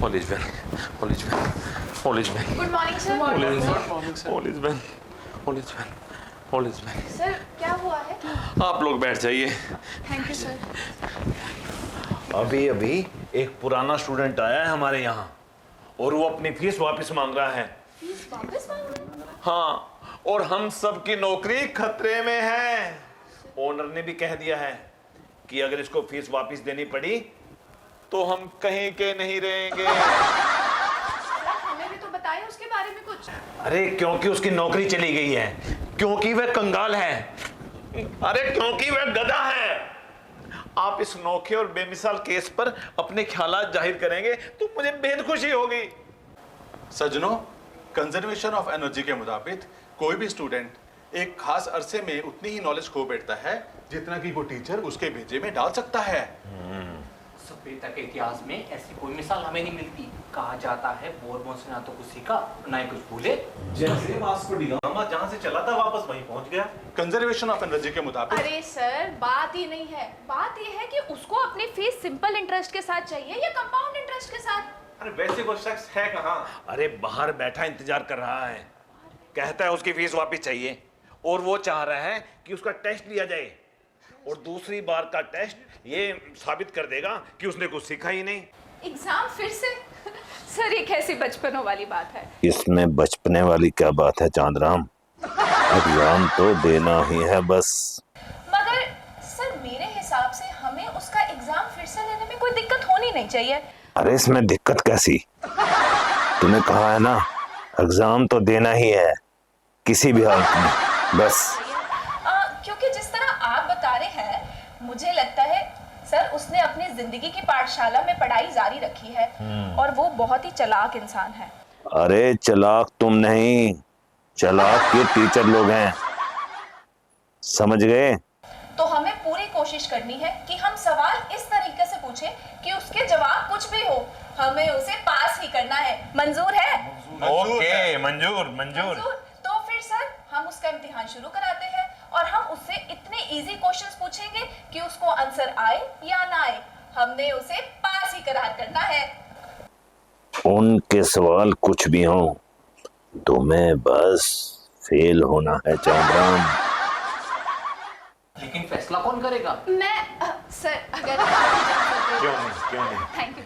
Policeman. Good morning sir. Policeman. Sir क्या हुआ है? आप लोग बैठ जाइए। Thank you sir. अभी अभी एक पुराना स्टूडेंट आया है हमारे यहाँ और वो अपनी फीस वापस मांग रहा है। फीस वापस मांग रहे हैं? हाँ, और हम सब की नौकरी खतरे में है। ओनर ने भी कह दिया है कि अगर इसको फीस वापस देनी पड़ी तो हम कहीं के नहीं रहेंगे। हमें भी तो बताइए उसके बारे में कुछ। अरे क्योंकि उसकी नौकरी चली गई है, क्योंकि वह कंगाल है, अरे क्योंकि वह गधा है। आप इस नोखे और बेमिसाल केस पर अपने ख्यालात जाहिर करेंगे तो मुझे बेहद खुशी होगी। सज्जनों, कंजर्वेशन ऑफ एनर्जी के मुताबिक कोई भी स्टूडेंट एक खास अरसे में उतनी ही नॉलेज खो बैठता है जितना कि वो टीचर उसके भेजे में डाल सकता है। सभ्यता के इतिहास में ऐसी कोई मिसाल हमें नहीं मिलती। कहा जाता है बोरबोन से ना तो कुछ सीखा ना ही कुछ भूले। जैसे वास्को डी गामा जहां से चला था वापस वहीं पहुंच गया। कंजर्वेशन ऑफ एनर्जी के मुताबिक अरे सर, बात ही नहीं है। बात ये है कि उसको अपनी फीस सिंपल इंटरेस्ट के साथ चाहिए या कंपाउंड इंटरेस्ट के साथ। अरे वैसे वो शख्स है कहाँ? अरे बाहर बैठा इंतजार कर रहा है, कहता है उसकी फीस वापस चाहिए और वो चाह रहा है कि उसका टेस्ट लिया जाए और दूसरी बार का टेस्ट ये साबित कर देगा कि उसने कुछ सीखा ही नहीं। एग्जाम फिर से? सर ये कैसी बचपनों वाली बात है। इसमें बचपने वाली क्या बात है चांदराम, एग्जाम तो देना ही है बस। मगर सर मेरे हिसाब से हमें उसका एग्जाम फिर से लेने में कोई दिक्कत होनी नहीं चाहिए। अरे इसमें दिक्कत कैसी, तूने कहा है ना एग्जाम तो देना ही है किसी भी हालत में बस। क्योंकि जिस तरह आप बता रहे हैं मुझे लगता है सर उसने अपनी जिंदगी की पाठशाला में पढ़ाई जारी रखी है और वो बहुत ही चालाक इंसान है। अरे चालाक तुम नहीं, चालाक के टीचर लोग हैं, समझ गए? तो हमें पूरी कोशिश करनी है कि हम सवाल इस तरीके से पूछें कि उसके जवाब कुछ भी हो, हमें उसे पास ही करना है। मंजूर है? ओके, मंजूर। तो फिर सर हम उसका इम्तिहान शुरू कराते हैं और हम उससे इतने इजी क्वेश्चंस पूछेंगे कि उसको आंसर आए या ना आए, हमने उसे पास ही करार करना है। उनके सवाल कुछ भी हों तुम्हें बस फेल होना है चांदराम। लेकिन फैसला कौन करेगा? मैं सर अगर क्यों नहीं? थैंक यू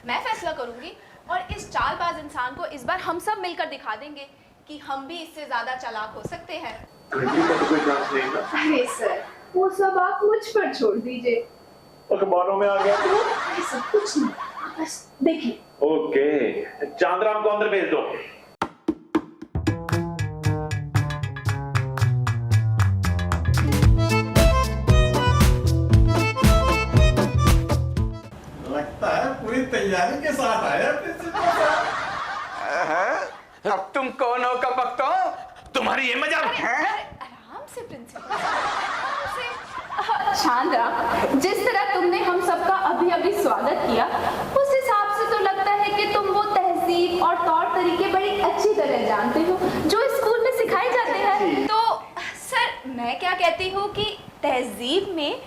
मैं फैसला करूंगी और इस चालबाज इंसान को इस बार हम सब मिलकर दिखा देंगे कि हम भी इससे ज्यादा चालाक हो सकते हैं। अरे सर वो सब आप मुझ पर छोड़ दीजिए। अखबारों में आ गया तो ऐसा कुछ नहीं, आप बस देखिए। ओके, चांदराम को अंदर भेज दो। लगता है पूरी तैयारी के साथ आया प्रिंसिपल साहब। अब तुम कौन हो कपकतो? तुम्हारी ये मजाक है? आराम से प्रिंसिपल, आराम से। चांद्रा, जिस तरह तुमने हम सबका अभी अभी स्वागत किया उस हिसाब से तो लगता है कि तुम वो तहजीब और तौर तरीके बड़ी अच्छी तरह जानते हो जो स्कूल में सिखाए जाते हैं। तो सर मैं क्या कहती हूँ कि तहजीब में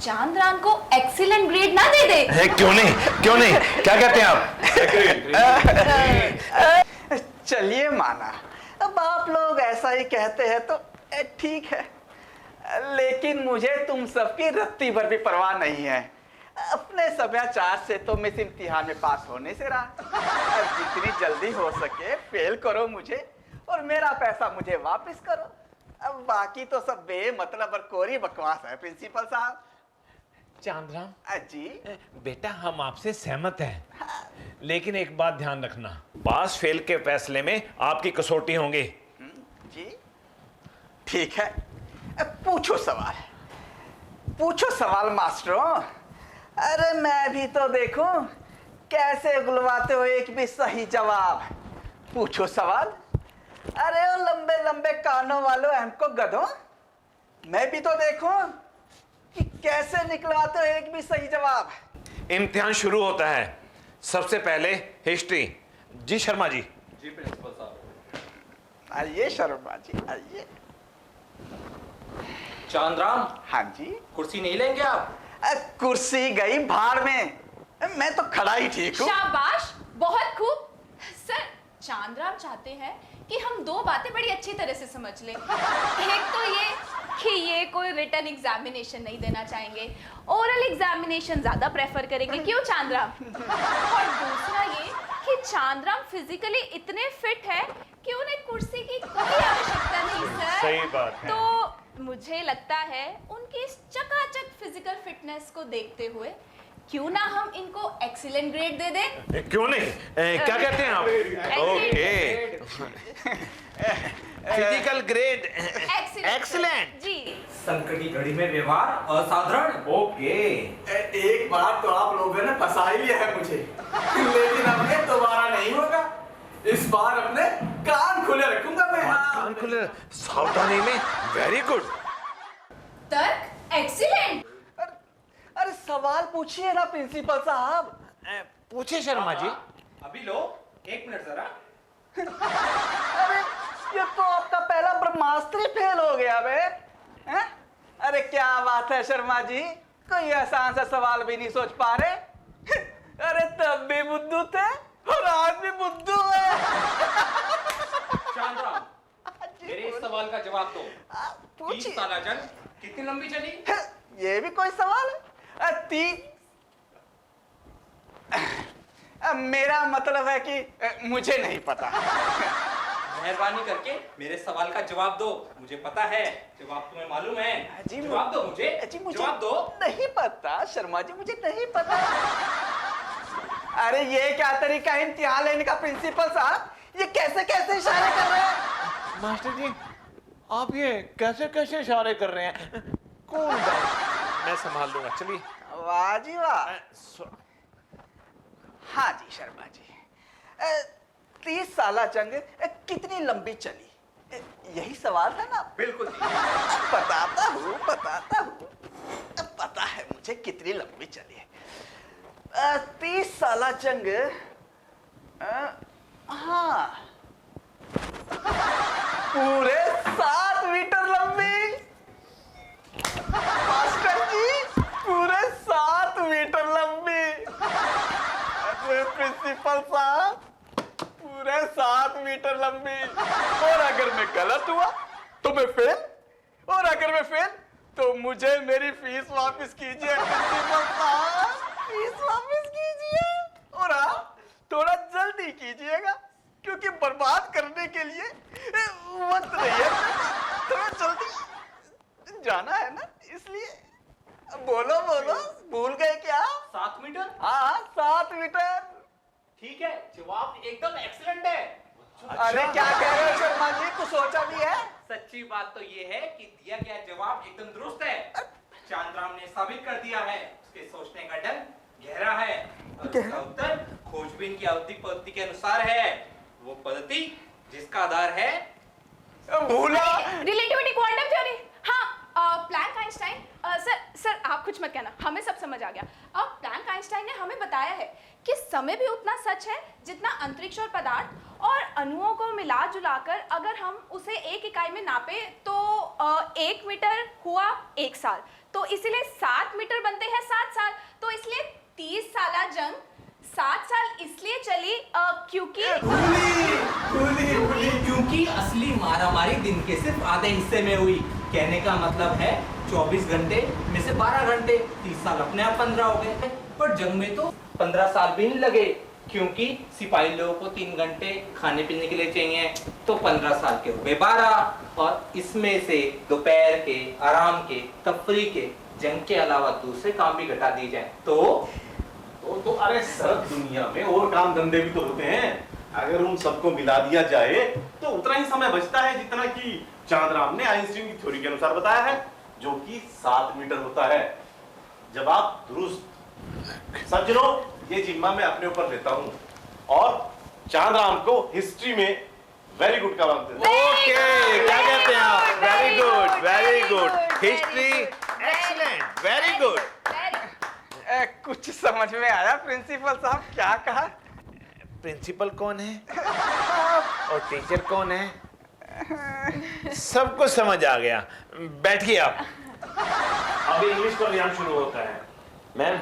चांद्राम को एक्सीलेंट ग्रेड ना दे दे। क्यों नहीं? क्या कहते हैं आप? चलिए माना, अब आप लोग ऐसा ही कहते हैं तो ठीक है, लेकिन मुझे तुम सबकी रत्ती भर भी परवाह नहीं है। अपने सभ्याचार से तो मैं इस इम्तिहान में पास होने से रहा। जितनी जल्दी हो सके फेल करो मुझे और मेरा पैसा मुझे वापस करो। अब बाकी तो सब बेमतलब और कोरी बकवास है प्रिंसिपल साहब। चांदराम जी बेटा, हम आपसे सहमत हैं, लेकिन एक बात ध्यान रखना, पास फेल के फैसले में आपकी कसौटी होंगे। जी ठीक है, पूछो सवाल मास्टरों। अरे मैं भी तो देखूं कैसे उगलवाते हो एक भी सही जवाब। पूछो सवाल। अरे ओ लंबे लंबे कानों वालों हमको गधों, मैं भी तो देखूं कि कैसे निकलवाते हो एक भी सही जवाब। इम्तिहान शुरू होता है, सबसे पहले हिस्ट्री। जी शर्मा जी। जी प्रिंसिपल साहब। आइए शर्मा जी आइए। चांदराम, हाँ जी। कुर्सी नहीं लेंगे आप? कुर्सी गई भाड़ में, मैं तो खड़ा ही ठीक हूँ। शाबाश, बहुत खूब। सर, चांदराम चाहते हैं कि हम दो बातें बड़ी अच्छी तरह से समझ लें। एक तो ये कि ये कोई रिटन एग्जामिनेशन नहीं देना चाहेंगे, ओरल एग्जामिनेशन ज्यादा प्रेफर करेंगे। क्यों चांदराम? और दूसरा ये कि चांदराम फिजिकली इतने फिट है कि उन्हें कुर्सी की कोई आवश्यकता नहीं सर। सही बात है। तो मुझे लगता है उनकी इस चकाचक फिजिकल फिटनेस को देखते हुए क्यों ना हम इनको एक्सीलेंट ग्रेड दे दें। क्यों नहीं? क्या कहते हैं आप? Okay, physical grade excellent. जी। संकट की घड़ी में व्यवहार असाधारण। ओके। एक बार तो आप लोगों ने फंसा ही लिया है मुझे, लेकिन अब ये दोबारा नहीं होगा। इस बार अपने कान खुले रखूंगा मैं। कान खुले, सावधानी में। Very good. तर्क एक्सीलेंट। अरे सवाल पूछिए ना प्रिंसिपल साहब। पूछिए शर्मा जी। अभी लो, 1 मिनट जरा। अरे ये तो आपका पहला ब्रह्मास्त्र फेल हो गया बे। हैं? अरे क्या बात है शर्मा जी, कोई आसान सा सवाल भी नहीं सोच पा रहे। अरे तब भी बुद्धू थे और आज भी बुद्धू है। चांदराम, मेरे इस सवाल का जवाब दो। 30 पूछिए। साल जंग कितनी लंबी चली? ये भी कोई सवाल है? मेरा मतलब है कि मुझे नहीं पता। मेहरबानी करके मेरे सवाल का जवाब दो। मुझे पता है, जवाब तुम्हें मालूम है। जी, जवाब दो मुझे। जी मुझे जवाब दो। नहीं पता शर्मा जी, मुझे नहीं पता। अरे ये क्या तरीका है इम्तिहान लेने का प्रिंसिपल साहब? ये कैसे कैसे इशारे कर रहे हैं? मास्टर जी, आप ये कैसे कैसे इशारे कर रहे हैं? कूल डाउन, मैं संभाल लूंगा। चलिए। वाह जी वाह। हाँ जी शर्मा जी, 30 साला जंग कितनी लंबी चली, यही सवाल था ना? बिल्कुल जी। बताता हूँ पता है मुझे कितनी लंबी चली है। 30 साला जंग, हाँ, पूरे 7 मीटर लंबी। मास्टर जी, पूरे 7 मीटर लंबी। अरे प्रिंसिपल साहब, पूरे 7 मीटर लंबी। और अगर मैं गलत हुआ तो मैं फेल, और अगर मैं फेल तो मुझे मेरी फीस वापस कीजिए प्रिंसिपल साहब, फीस वापस कीजिए। और हाँ, थोड़ा जल्दी कीजिएगा क्योंकि बर्बाद करने के लिए वक्त नहीं है। थोड़ा जल्दी जाना है ना, इसलिए। बोलो बोलो, भूल गए क्या? 7 मीटर? हाँ 7 मीटर। ठीक है, जवाब एकदम एक्सीलेंट है। अरे क्या कह रहे हो शर्मा जी, कुछ सोचा भी है? सच्ची बात तो ये है कि दिया गया जवाब एकदम दुरुस्त है। चांदराम ने साबित कर दिया है उसके सोचने का ढंग गहरा है और उसका उत्तर खोजबीन की अवधि पद्धति के अनुसार है। वो पद्धति जिसका आधार है भूला। Relativity quantum theory. हाँ, प्लैंक आइंस्टाइन। सर आप कुछ मत कहना, हमें सब समझ आ गया। अब प्लैंक आइंस्टाइन ने हमें बताया है कि समय भी उतना सच है जितना अंतरिक्ष और पदार्थ और अणुओं को मिला जुलाकर अगर हम उसे एक इकाई में नापे तो 1 मीटर हुआ 1 साल, तो इसीलिए 7 मीटर बनते हैं 7 साल। तो इसलिए 30 साला जंग 7 साल इसलिए चली क्योंकि असली मारामारी दिन के सिर्फ आधे हिस्से में हुई। कहने का मतलब है 24 घंटे में से 12 घंटे, 30 साल अपने आप 15 हो गए। पर जंग में तो 15 साल भी नहीं लगे क्योंकि सिपाही लोगों को 3 घंटे खाने पीने के लिए चाहिए, तो 15 साल के हो गए 12। और इसमें से दोपहर के, आराम के, तफरी के, जंग के अलावा दूसरे काम भी घटा दिए जाए तो अरे सर, दुनिया में और काम धंधे भी तो होते हैं। अगर उन सबको मिला दिया जाए तो उतना ही समय बचता है जितना कि चांदराम ने आइंस्टीन की थ्योरी के अनुसार बताया है, जो कि 7 मीटर होता है। जवाब दुरुस्त। सज्जनों, ये जिम्मा मैं अपने ऊपर लेता हूं और चांदराम को हिस्ट्री में वेरी गुड का मानते हैं। ओके, क्या कहते हैं आप? Very good, very good. History excellent, very good. कुछ समझ में आया प्रिंसिपल साहब? क्या कहा? प्रिंसिपल कौन है और टीचर कौन है, सब कुछ समझ आ गया। बैठिए आप। अभी इंग्लिश का अभियान शुरू होता है। मैम,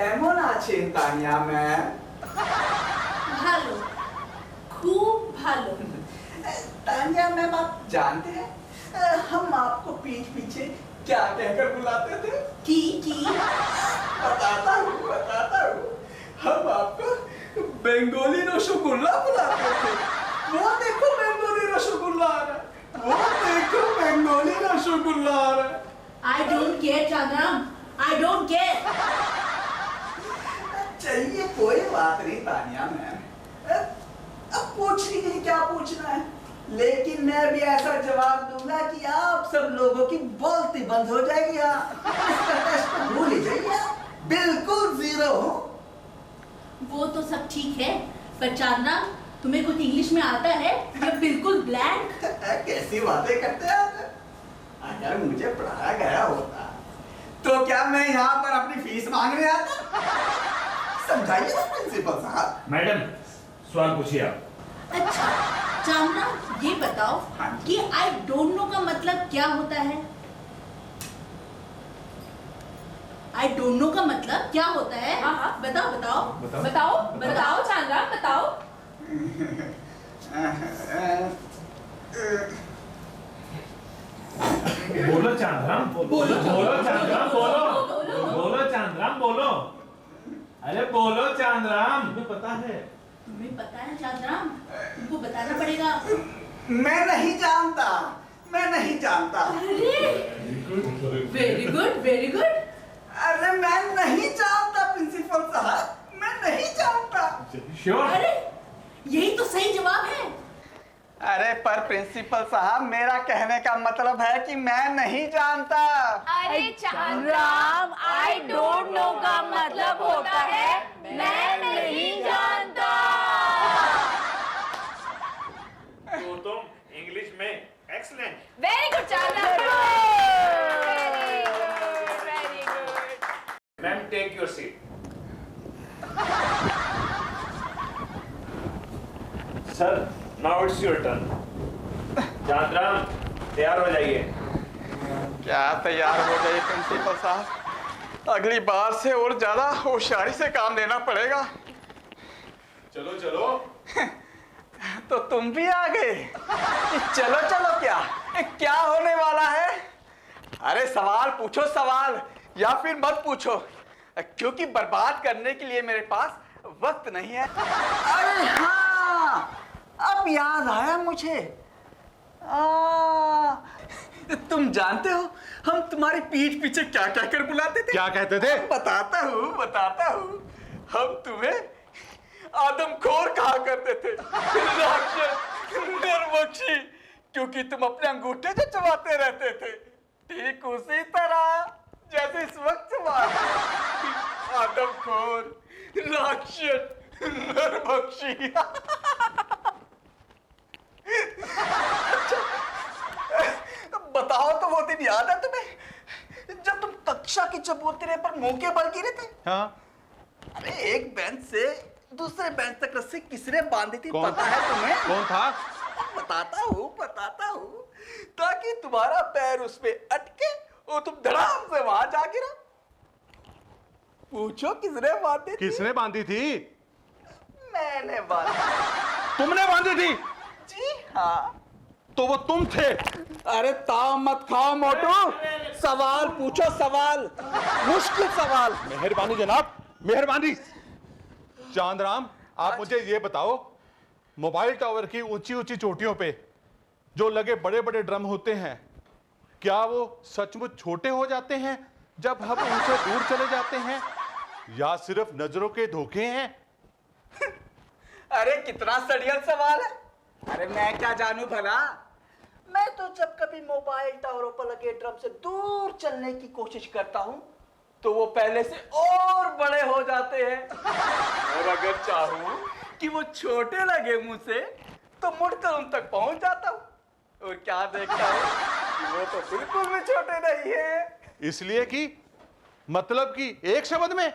কেমন আছেন তানিয়া ম্যাম? ভালো, খুব ভালো। तानिया मैम आप जानते हैं हम आपको पीठ पीछे क्या कहकर बुलाते थे? की बताता हूँ हम आपको बंगाली रसगुल्ला बुलाते थे। वो देखो बंगाली रसगुल्ला आ रहा है, वो देखो बंगाली रसगुल्ला आ रहा है। I don't care Chandram, I don't care. चलिए कोई बात नहीं तानिया मैम, अब पूछ लीजिए क्या पूछना है, लेकिन मैं भी ऐसा जवाब दूंगा कि आप सब लोगों की बोलती बंद हो जाएगी। इसका टेस्ट तो भूल ही जाइए आप, बिल्कुल जीरो हो। वो तो सब ठीक है, पर चांद्राम तुम्हें कुछ इंग्लिश में आता है या बिल्कुल ब्लैंक? कैसी बातें करते हैं आप? अगर मुझे पढ़ाया गया होता तो क्या मैं यहाँ पर अपनी फीस मांगने आता? समझाइए ना प्रिंसिपल साहब। मैडम सवाल पूछिए आप। अच्छा चांद्राम ये बताओ कि आई डोंट नो का मतलब क्या होता है? आई डोंट नो का मतलब क्या होता है? हाँ। बताओ बताओ चांद्राम बताओ। बोलो चांद्राम, बोलो चांद्राम, बोलो चांद्राम, बोलो। अरे बोलो चांद्राम, तुम्हें पता है? तुम्हें पता है चांद्राम? तुमको बताना पड़ेगा। मैं नहीं जानता। Very good very good. अरे मैं नहीं जानता प्रिंसिपल साहब, मैं नहीं जानता। श्योर? अरे यही तो सही जवाब है। अरे पर प्रिंसिपल साहब मेरा कहने का मतलब है कि मैं नहीं जानता। अरे चांद्राम आई डोंट नो का मतलब होता है मैं नहीं जानता। तो तुम इंग्लिश में excellent. Very good Chandram, very good. Ma'am take your seat. Sir now it's your turn. Chandram तैयार हो जाइए। क्या तैयार हो गए प्रिंसिपल साहब? अगली बार से और ज्यादा होशियारी से काम लेना पड़ेगा। चलो चलो। तो तुम भी आ गए? चलो क्या होने वाला है? अरे सवाल पूछो सवाल, या फिर मत पूछो, क्योंकि बर्बाद करने के लिए मेरे पास वक्त नहीं है। अरे हाँ, अब याद आया मुझे। तुम जानते हो हम तुम्हारी पीठ पीछे क्या कहकर बुलाते थे? क्या कहते थे? बताता हूँ। हम तुम्हें आदमखोर कहा करते थे, राक्षस, निर्बख्शी, क्योंकि तुम अपने अंगूठे से चबाते रहते थे, ठीक उसी तरह जैसे इस वक्त चबा रहे हो। आदमखोर, राक्षस, निर्बख्शी। बताओ तो वो दिन याद है तुम्हें जब तुम कक्षा की चबूतरे पर मुंह के बल गिरे थे? हाँ। अरे एक बेंच से दूसरे बेंच तक रस्सी किसने बांधी थी पता है तुम्हें? कौन था? बताता हूँ ताकि तुम्हारा पैर उस पे अटके और तुम धड़ाम से वहां जा गिरा। पूछो किसने बांधी थी? किसने बांधी थी? मैंने बांधी। तुमने बांधी थी? जी हाँ। तो वो तुम थे? अरे ताव मत खाओ मोटू, सवाल पूछो, सवाल, मुश्किल सवाल। मेहरबानी जनाब, मेहरबानी। चांदराम आप मुझे ये बताओ, मोबाइल टावर की ऊंची ऊंची चोटियों पे जो लगे बड़े बड़े ड्रम होते हैं, क्या वो सचमुच छोटे हो जाते हैं जब हम उनसे दूर चले जाते हैं, या सिर्फ नजरों के धोखे हैं? अरे कितना सड़ियल सवाल है। अरे मैं क्या जानू भला, मैं तो जब कभी मोबाइल टावरों पर लगे ड्रम से दूर चलने की कोशिश करता हूँ तो वो पहले से और बड़े हो जाते हैं, और अगर चाहूँ कि वो छोटे लगे मुझसे तो मुड़कर उन तक पहुंच जाता हूँ, और क्या देखता हूँ कि वो तो बिल्कुल भी छोटे नहीं है। इसलिए कि मतलब कि एक शब्द में?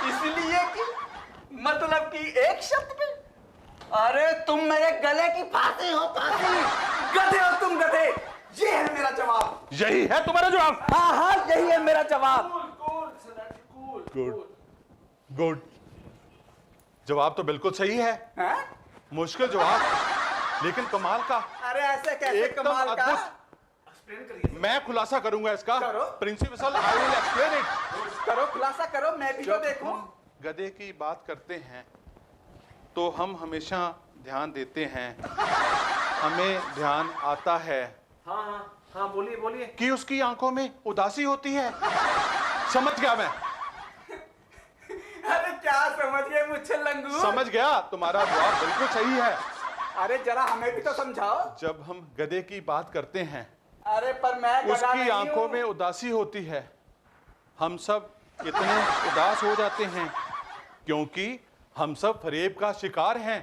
इसलिए कि मतलब कि एक शब्द में? अरे तुम मेरे गले की फांसी हो, फांसी। गधे हो तुम, गधे। ये है मेरा जवाब। यही है तुम्हारा जवाब? हाँ हाँ, यही है मेरा जवाब। Good good. जवाब तो बिल्कुल सही है। हैं? मुश्किल जवाब, लेकिन कमाल का। अरे ऐसे कैसे एकदम कमाल का? अद्भुत। मैं खुलासा करूंगा इसका। करो। Principle, I will explain it. करो, खुलासा करो, मैं भी तो जब देखूं। हम गधे की बात करते हैं तो हम हमेशा ध्यान देते हैं, हमें ध्यान आता है हाँ हाँ हाँ, बोलिए बोलिए। कि उसकी आंखों में उदासी होती है। समझ गया मैं, अरे क्या समझ गए मुझे लंगू? समझ गया। तुम्हारा जवाब बिल्कुल सही है। अरे जरा हमें भी तो समझाओ। जब हम गधे की बात करते हैं, अरे पर मैं गधा उसकी नहीं आंखों हूँ। में उदासी होती है। हम सब इतने उदास हो जाते हैं क्योंकि हम सब फरेब का शिकार हैं।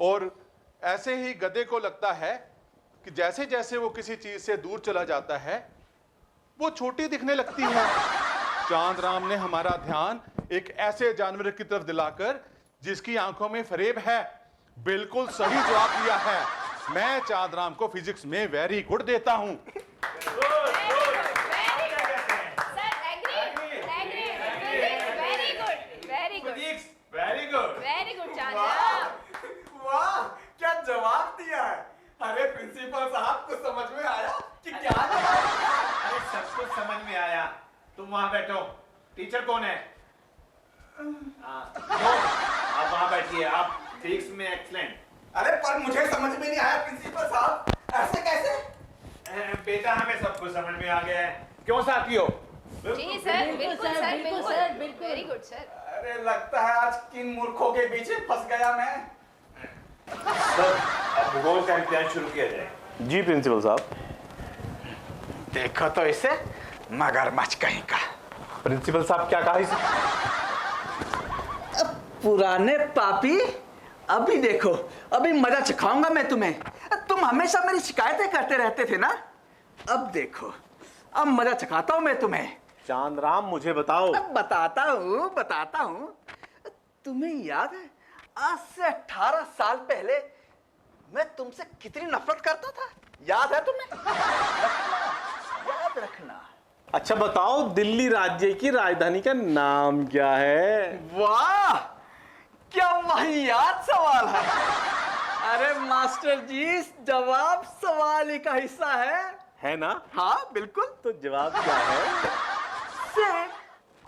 और ऐसे ही गधे को लगता है कि जैसे जैसे वो किसी चीज से दूर चला जाता है, वो छोटी दिखने लगती है। चांद राम ने हमारा ध्यान एक ऐसे जानवर की तरफ दिलाकर जिसकी आंखों में फरेब है, बिल्कुल सही जवाब दिया है। मैं चांद राम को फिजिक्स में वेरी गुड देता हूं। Very good Chandra. वाह क्या जवाब दिया है। अरे प्रिंसिपल साहब को समझ में आया कि क्या जवाब दिया? अरे सब कुछ समझ में आया। तुम वहां बैठो। टीचर कौन है? तो आप वहां बैठिए। आप फिजिक्स में एक्सीलेंट। अरे पर मुझे समझ में नहीं आया प्रिंसिपल साहब, ऐसे कैसे? बेटा हमें सब कुछ समझ में आ गया है। क्यों साथियों? जी सर, बिल्कुल सर, बिल्कुल। Very good sir. अरे लगता है आज किन मूर्खों के पीछे फंस गया मैं। सर अब भूगोल का इम्तिहान शुरू किया जाए। जी प्रिंसिपल साहब। देखो तो इसे, मगरमच्छ कहीं का। प्रिंसिपल साहब क्या कहा इसे? पुराने पापी, अभी देखो, अभी मजा चखाऊंगा मैं तुम्हें। तुम हमेशा मेरी शिकायतें करते रहते थे ना, अब देखो, अब मजा चखाता हूं मैं तुम्हें। चांद राम मुझे बताओ। बताता हूं। तुम्हें याद है आज से 18 साल पहले मैं तुमसे कितनी नफरत करता था? याद है तुम्हें? याद रखना। अच्छा बताओ, दिल्ली राज्य की राजधानी का नाम क्या है? वाह क्या वाहियात सवाल है। अरे मास्टर जी, जवाब सवाल ही का हिस्सा है ना? हाँ बिल्कुल। तो जवाब क्या है? सेम।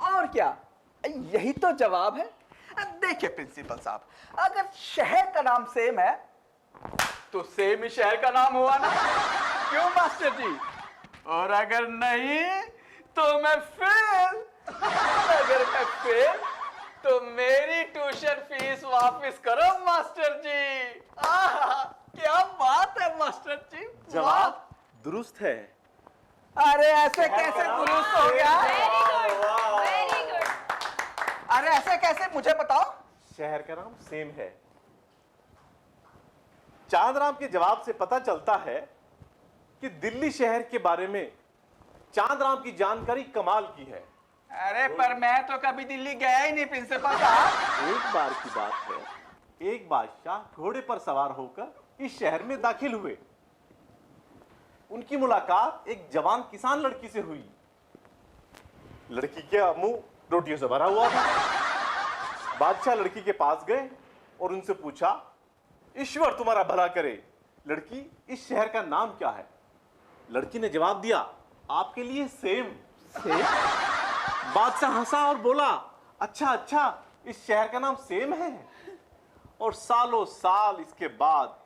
और क्या, यही तो जवाब है। देखिए प्रिंसिपल साहब, अगर शहर का नाम सेम है तो सेम ही शहर का नाम हुआ ना, क्यों मास्टर जी? और अगर नहीं तो मैं फेल। अगर मैं फेल तो मेरी ट्यूशन फीस वापस करो मास्टर जी। आहा, क्या बात है मास्टर जी। जवाब दुरुस्त है। अरे ऐसे कैसे दुरुस्त हो गया? Very good. अरे ऐसे कैसे, मुझे बताओ। शहर का नाम सेम है। चांद राम के जवाब से पता चलता है कि दिल्ली शहर के बारे में चांद राम की जानकारी कमाल की है। अरे पर मैं तो कभी दिल्ली गया ही नहीं प्रिंसिपल साहब। एक बार की बात है, एक बादशाह घोड़े पर सवार होकर इस शहर में दाखिल हुए। उनकी मुलाकात एक जवान किसान लड़की से हुई। लड़की का मुंह रोटियों से भरा हुआ था। बादशाह लड़की के पास गए और उनसे पूछा, ईश्वर तुम्हारा भला करे, लड़की इस शहर का नाम क्या है? लड़की ने जवाब दिया, आपके लिए सेम। बादशाह हंसा और बोला, अच्छा इस शहर का नाम सेम है। और सालों साल इसके बाद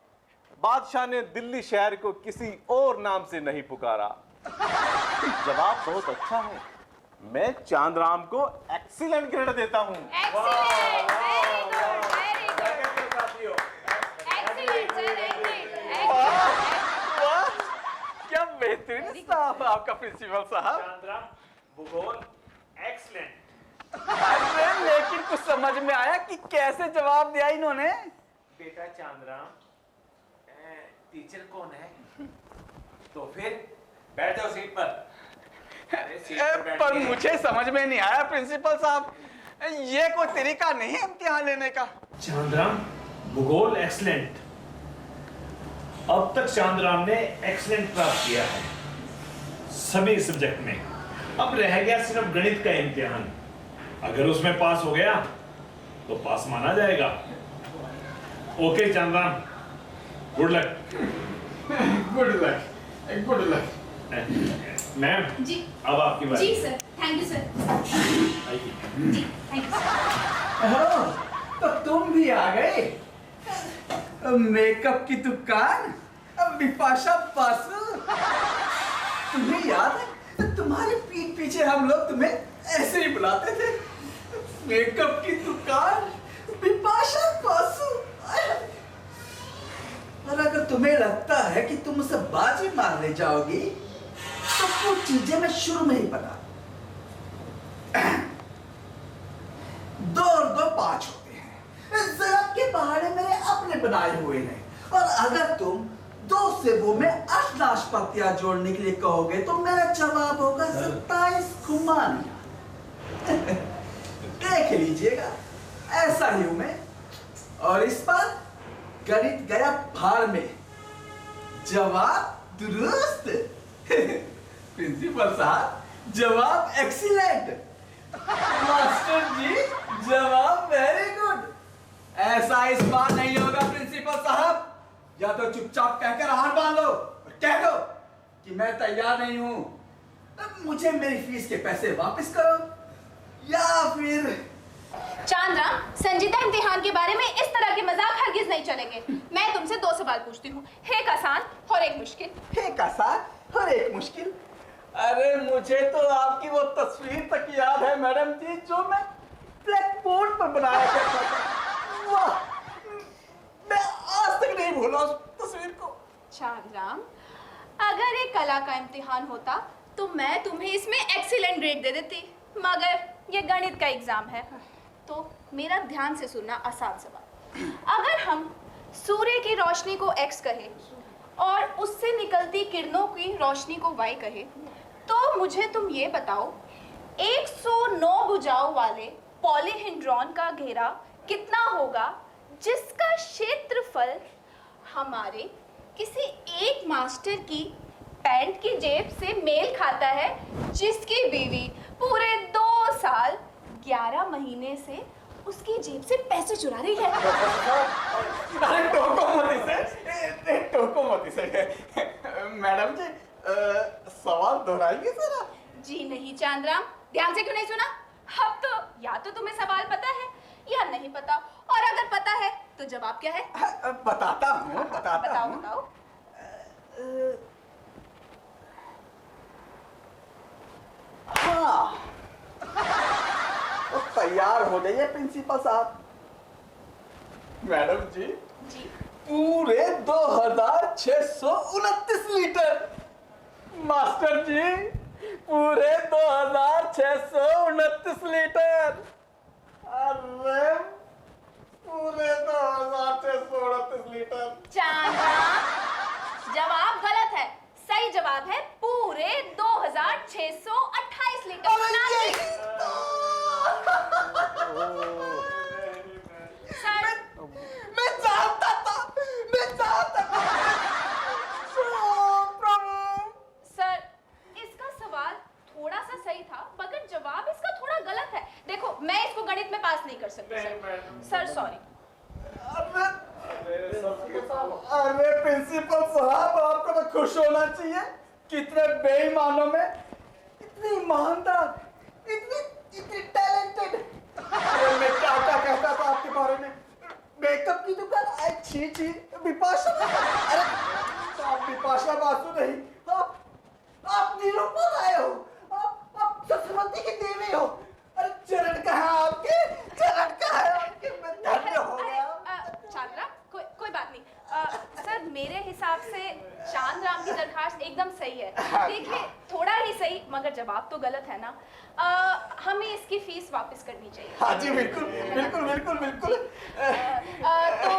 बादशाह ने दिल्ली शहर को किसी और नाम से नहीं पुकारा। जवाब बहुत अच्छा है। मैं चांद राम को एक्सीलेंट ग्रेड देता हूं। Excellent, very good, very good. Excellent sir, excellent. वाह क्या बेहतरीन स्टाफ है आपका प्रिंसिपल साहब। चांद राम भूगोल एक्सीलेंट। अरे लेकिन कुछ समझ में आया कि कैसे जवाब दिया इन्होंने? बेटा चांद राम, टीचर कौन है? तो फिर बैठ जाओ सीट पर। अरे सीट पर बैठ पर के- मुझे समझ में नहीं आया प्रिंसिपल साहब, ये कोई तरीका नहीं है इम्तिहान लेने का। चांदराम भूगोल एक्सीलेंट। अब तक चांदराम ने एक्सीलेंट प्राप्त किया है सभी सब्जेक्ट में। अब रह गया सिर्फ गणित का इम्तिहान। अगर उसमें पास हो गया तो पास माना जाएगा। Okay Chandram, good luck. Good luck, good luck. Ma'am ji अब आपकी बारी। जी सर, थैंक यू सर। जी थैंक यू सर। तो तुम भी आ गए। मेकअप की दुकान बिपाशा बासु। तुम्हें याद है तुम्हारे पीठ पीछे हम लोग तुम्हें ऐसे ही बुलाते थे, मेकअप की दुकान बिपाशा बासु। और अगर तुम्हें लगता है कि तुम उसे बाजी मारने जाओगी तो कुछ चीजें मैं शुरू में ही बता। 2 और 2 5 होते हैं। ज़रब के पहाड़े मेरे अपने बनाए हुए हैं, और अगर तुम 2 सेबों में 8 नाशपातियां जोड़ने के लिए कहोगे तो मेरा जवाब होगा 27 खुमानियां। देख लीजिएगा, ऐसा ही हूं मैं। और इस बार गणित गया भाड़ में, जवाब दुरुस्त। प्रिंसिपल साहब जवाब एक्सीलेंट। मास्टर जी जवाब वेरी गुड। ऐसा इस बार नहीं होगा प्रिंसिपल साहब। या तो चुपचाप कहकर हार मान लो, कह दो कि मैं तैयार नहीं हूं, मुझे मेरी फीस के पैसे वापस करो, या फिर चांदराम, संजीदा इम्तिहान के बारे में इस तरह के मजाक हरगिज नहीं चलेंगे। मैं तुमसे 2 सवाल पूछती हूँ, एक आसान और एक मुश्किल। एक आसान और एक मुश्किल। अरे मुझे तो आपकी वो तस्वीर तक याद है मैडम जी, जो मैं ब्लैक बोर्ड पर बनाया करता था। वाह, मैं आज तक नहीं भूला उस तस्वीर को। चांदराम, अगर ये कला का इम्तिहान होता तो मैं तुम्हें इसमें एक्सीलेंट ग्रेड दे देती, मगर ये गणित का एग्जाम है। तो मेरा ध्यान से सुनना, आसान सवाल। अगर हम सूर्य की रोशनी को x कहे और उससे निकलती किरणों की रोशनी को y कहे, तो मुझे तुम ये बताओ 109 भुजाओं वाले पॉलीहेड्रॉन का घेरा कितना होगा, जिसका क्षेत्रफल हमारे किसी एक मास्टर की पैंट की जेब से मेल खाता है, जिसकी बीवी पूरे 2 साल 11 महीने से उसकी जेब से पैसे चुरा रही है। टोको मत इसे। मैडम जी सवाल दोहराएंगे जरा? जी नहीं चांदराम, ध्यान से क्यों नहीं सुना? अब तो या तो तुम्हें सवाल पता है या नहीं पता, और अगर पता है तो जवाब क्या है? बताता हूँ, बताओ बताओ। हाँ, तो तैयार हो जाइए प्रिंसिपल साहब। मैडम जी जी पूरे 2629 लीटर। मास्टर जी पूरे 2629 लीटर। अरे पूरे 2629 लीटर। चांदराम, जवाब गलत है। सही जवाब है पूरे 2628 लीटर। मैं जानता था, मैं जानता था। प्रभु। सर, इसका सवाल थोड़ा सा सही था, मगर जवाब इसका थोड़ा गलत है। देखो, मैं इसको गणित में पास नहीं कर सकती सर, सॉरी। अरे प्रिंसिपल साहब, आपको तो खुश होना चाहिए। कितने बेईमानों में इतनी ईमानदार, इतनी टैलेंटेड। अरे मैं क्या कहता था आपके बारे में? मेकअप की दुकान, छी छी, बिपाशा। अरे आप बिपाशा बासु नहीं, आप निरूपण आए हो, आप सरस्वती की देवी हो। अरे चरण कहाँ आपके, चरण कहाँ है आपके? मैं धन्य हो गया। चांदराम, कोई बात नहीं। सर, मेरे हिसाब से चांदराम की दरखास्त एकदम सही है। देखिए, थोड़ा ही सही, मगर जवाब तो गलत है ना। हमें इसकी फीस वापस करनी चाहिए। हाँ जी, बिल्कुल बिल्कुल बिल्कुल बिल्कुल। तो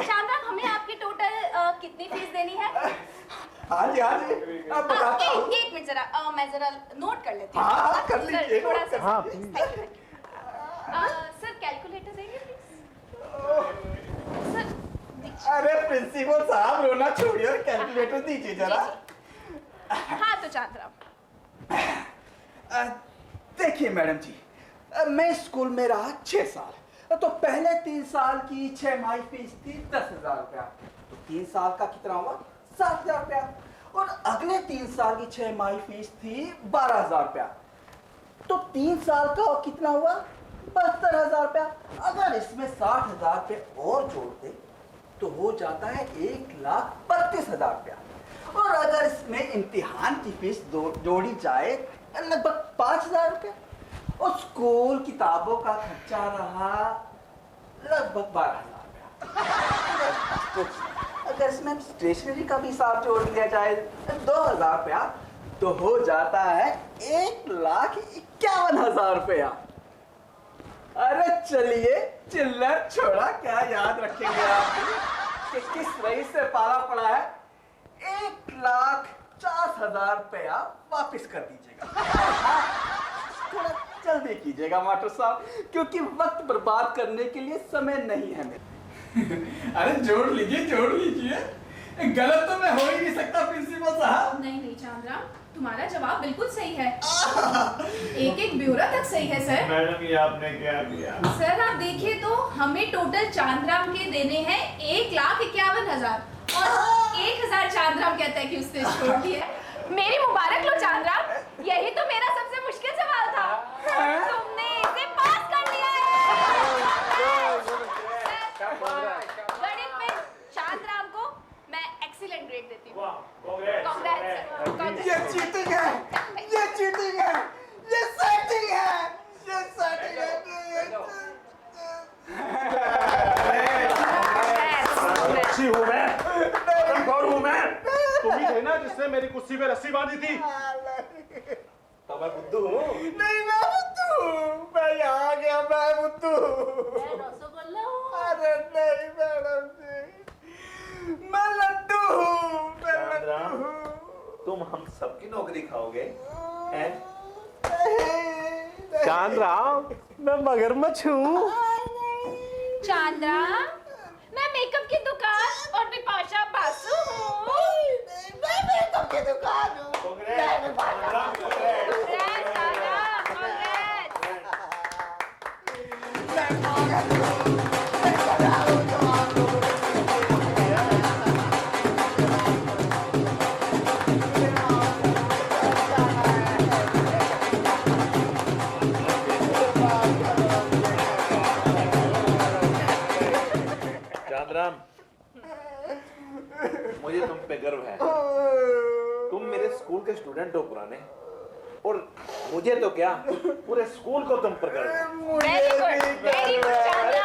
चांदराम, हमें आपकी टोटल कितनी फीस देनी है? हाँ जी, अब बताता हूँ। एक मिनट जरा, मैं जरा नोट कर लेती हूँ। हाँ, कर लीजिए, थोड़ा नोट सा। कर लीजिए। सर, कैलकुलेटर देंगे प्लीज? सर, अरे प्रिंसिपल साहब, रोना छोड़िए और कैलकुलेटर दीजिए जरा। हाँ, तो चांदराम, देखिए मैडम जी, मैं स्कूल में रहा 6 साल। तो पहले 3 साल की 6 माही फीस थी 10,000 रुपया। तो 3 साल का कितना हुआ? 7,000 रुपया। और अगले 3 साल की 6 माही फीस थी 12,000 रुपया। तो 3 साल का और कितना हुआ? 72,000 रुपया। अगर इसमें 60,000 रुपये और जोड़ दे तो हो जाता है 1,32,000 रुपया। और अगर इसमें इम्तिहान की फीस जोड़ी जाए लगभग 5,000 रुपया। और स्कूल किताबों का खर्चा रहा लगभग 12,000 रुपया। अगर इसमें स्टेशनरी का भी हिसाब जोड़ लिया जाए 2,000 रुपया तो हो जाता है 1,51,000 रुपया। अरे चलिए, चिल्लर छोड़ा क्या याद रखेंगे आप कि किस रईस से पाला पड़ा है। 1,04,000 रुपया वापिस कर दीजिएगा। थोड़ा जल्दी कीजिएगा मास्टर साहब, क्योंकि वक्त बर्बाद करने के लिए समय नहीं है मेरे। अरे जोड़ लीजिए। गलत तो मैं हो ही नहीं सकता प्रिंसिपल साहब। नहीं चांद्राम, तुम्हारा जवाब बिल्कुल सही है। एक ब्यूरा तक सही है सर। मैडम ये आपने क्या किया? सर आप देखिए तो हमें टोटल चांद्राम के देने हैं 1,51,000 और 1,000 चांद्राम कहता है कि उसने छोड़ दिया। मेरी मुबारक लो चांद्राम, यही तो मेरा सबसे मुश्किल सवाल था। तुमने इसे पास कर लिया है। गणित में चांद्राम को मैं एक्सीलेंट ग्रेड देती हूँ। ये चीटिंग है, ये चीटिंग है, ये सेटिंग है, ये सेटिंग अच्छी हूँ मैं, कौन हूँ मैं? तुम ही थे ना जिसने मेरी कुर्सी पे रस्सी बांधी थी। तो मैं बुद्धू हूँ। नहीं मैं बुद्धू, मैं यहाँ गया, मैं बुद्धू। अरे नहीं मैडम जी, मैं लड्डू हूँ, मैं लड्डू हूँ। तुम हम सबकी नौकरी खाओगे हैं? चांद्राम, मैं मगरमच्छ हूँ। चांद्राम, मैं मेकअप की दुकान और बिपाशा बासु हूँ। मैं मेकअप की दुकान हूँ। चांद्राम, मुझे तुम पे गर्व है। तुम मेरे स्कूल के स्टूडेंट हो पुराने, और मुझे तो क्या पूरे स्कूल को तुम पर गर्व है। Very good चांद्राम।